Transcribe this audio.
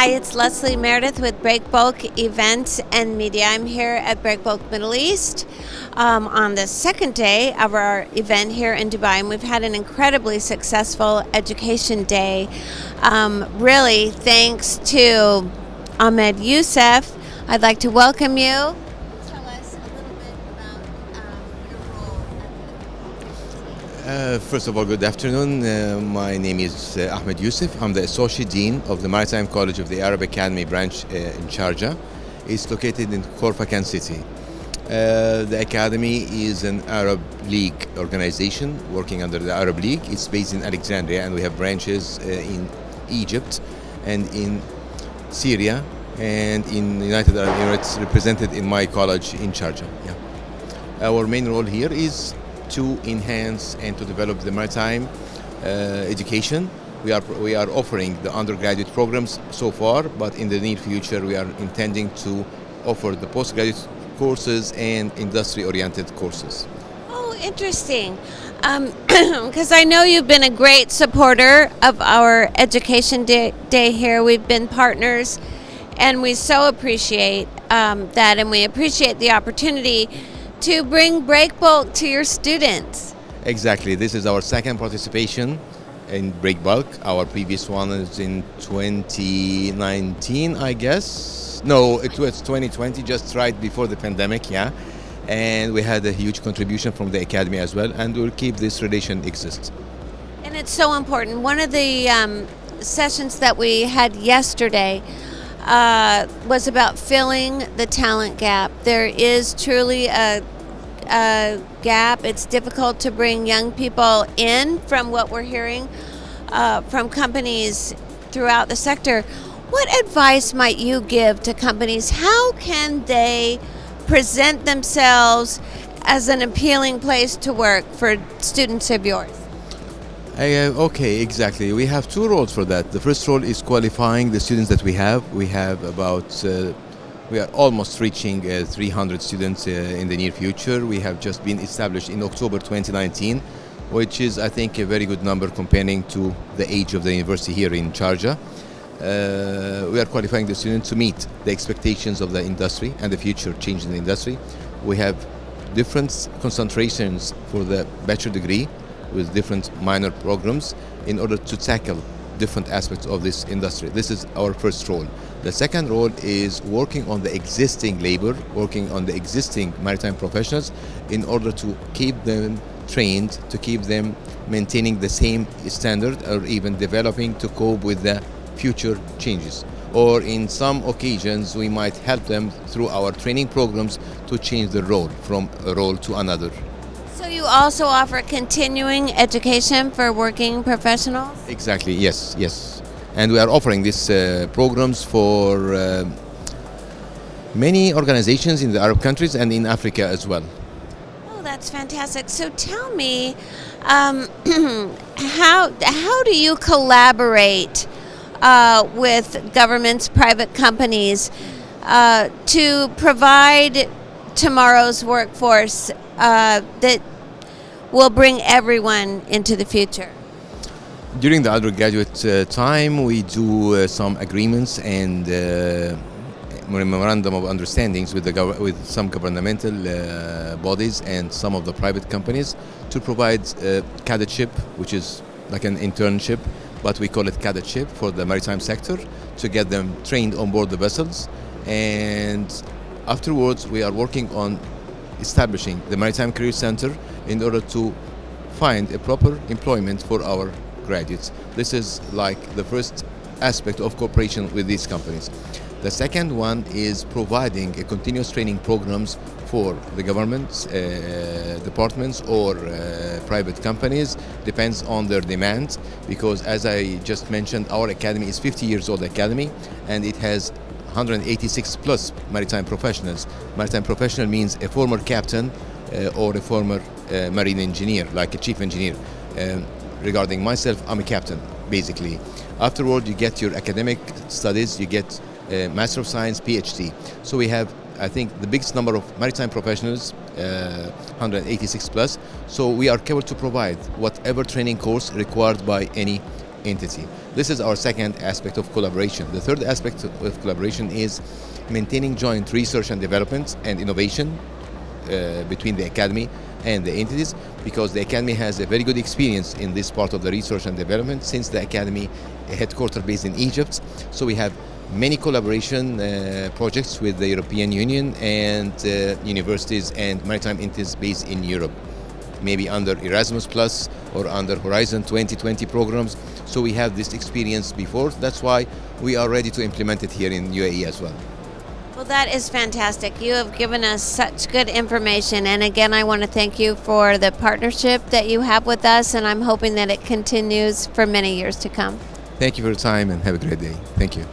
Hi, it's Leslie Meredith with Breakbulk Events and Media. I'm here at Breakbulk Middle East on the second day of our event here in Dubai, and we've had an incredibly successful education day. Really, thanks to Ahmed Youssef. I'd like to welcome you. Tell us a little bit about your role at the First of all, good afternoon. My name is Ahmed Youssef. I'm the Associate Dean of the Maritime College of the Arab Academy branch in Sharjah. It's located in Khorfakan City. The Academy is an Arab League organization working under the Arab League. It's based in Alexandria, and we have branches in Egypt and in Syria and in the United Arab Emirates, represented in my college in Sharjah. Yeah. Our main role here is to enhance and to develop the maritime education. We are offering the undergraduate programs so far, but in the near future we are intending to offer the postgraduate courses and industry-oriented courses. Oh, interesting. Because I know you've been a great supporter of our education day here. We've been partners, and we so appreciate that, and we appreciate the opportunity to bring Breakbulk to your students. Exactly. This is our second participation in Breakbulk. Our previous one is in 2019, I guess. No, it was 2020, just right before the pandemic, yeah. And we had a huge contribution from the Academy as well, and we'll keep this relation exist. And it's so important. One of the sessions that we had yesterday was about filling the talent gap. There is truly a gap. It's difficult to bring young people in, from what we're hearing from companies throughout the sector. What advice might you give to companies? How can they present themselves as an appealing place to work for students of yours? Okay, exactly. We have two roles for that. The first role is qualifying the students that we have. We have we are almost reaching 300 students in the near future. We have just been established in October 2019, which is, I think, a very good number comparing to the age of the university here in Sharjah. We are qualifying the students to meet the expectations of the industry and the future change in the industry. We have different concentrations for the bachelor degree with different minor programs in order to tackle different aspects of this industry. This is our first role. The second role is working on the existing labor, working on the existing maritime professionals in order to keep them trained, to keep them maintaining the same standard, or even developing to cope with the future changes. Or in some occasions, we might help them through our training programs to change the role from a role to another. So you also offer continuing education for working professionals? Exactly, yes. And we are offering these programs for many organizations in the Arab countries and in Africa as well. Oh, that's fantastic. So tell me, how do you collaborate with governments, private companies, to provide tomorrow's workforce that will bring everyone into the future? During the undergraduate time, we do some agreements and memorandum of understandings with some governmental bodies and some of the private companies to provide cadetship, which is like an internship, but we call it cadetship for the maritime sector, to get them trained on board the vessels. And afterwards, we are working on establishing the Maritime Career Center in order to find a proper employment for our graduates. This is like the first aspect of cooperation with these companies. The second one is providing a continuous training programs for the government departments or private companies, depends on their demand, because as I just mentioned, our academy is 50 years old academy, and it has 186 plus maritime professionals. Maritime professional means a former captain or a former marine engineer, like a chief engineer. Regarding myself, I'm a captain, basically. Afterward, you get your academic studies, you get Master of Science, PhD. So we have, I think, the biggest number of maritime professionals, 186 plus. So we are capable to provide whatever training course required by any entity. This is our second aspect of collaboration. The third aspect of collaboration is maintaining joint research and development and innovation between the academy and the entities, because the academy has a very good experience in this part of the research and development since the academy headquarters based in Egypt. So we have many collaboration projects with the European Union and universities and maritime entities based in Europe, maybe under Erasmus Plus or under Horizon 2020 programs. So we have this experience before. That's why we are ready to implement it here in UAE as well. Well, that is fantastic. You have given us such good information. And again, I want to thank you for the partnership that you have with us, and I'm hoping that it continues for many years to come. Thank you for your time and have a great day. Thank you.